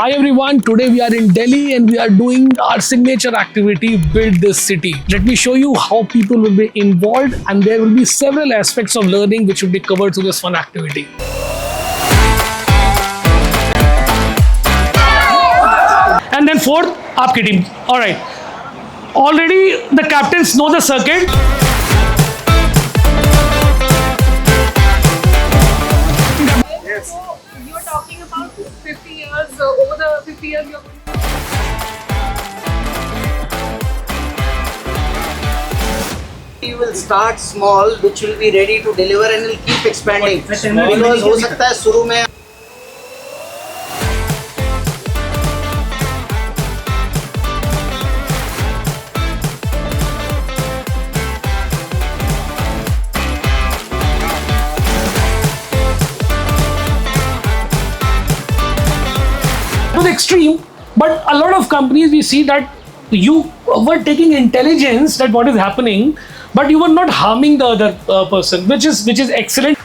Hi everyone, today we are in Delhi and we are doing our signature activity, Build This City. Let me show you how people will be involved, and there will be several aspects of learning which will be covered through this fun activity. And then fourth, aapki team. Alright. Already the captains know the circuit. So you're talking about 50 years, over the 50 years you're going to... We will start small, which will be ready to deliver and will keep expanding. Because हो सकता है शुरू में to the extreme, but a lot of companies we see that you were taking intelligence that what is happening, but you were not harming the other person, which is excellent.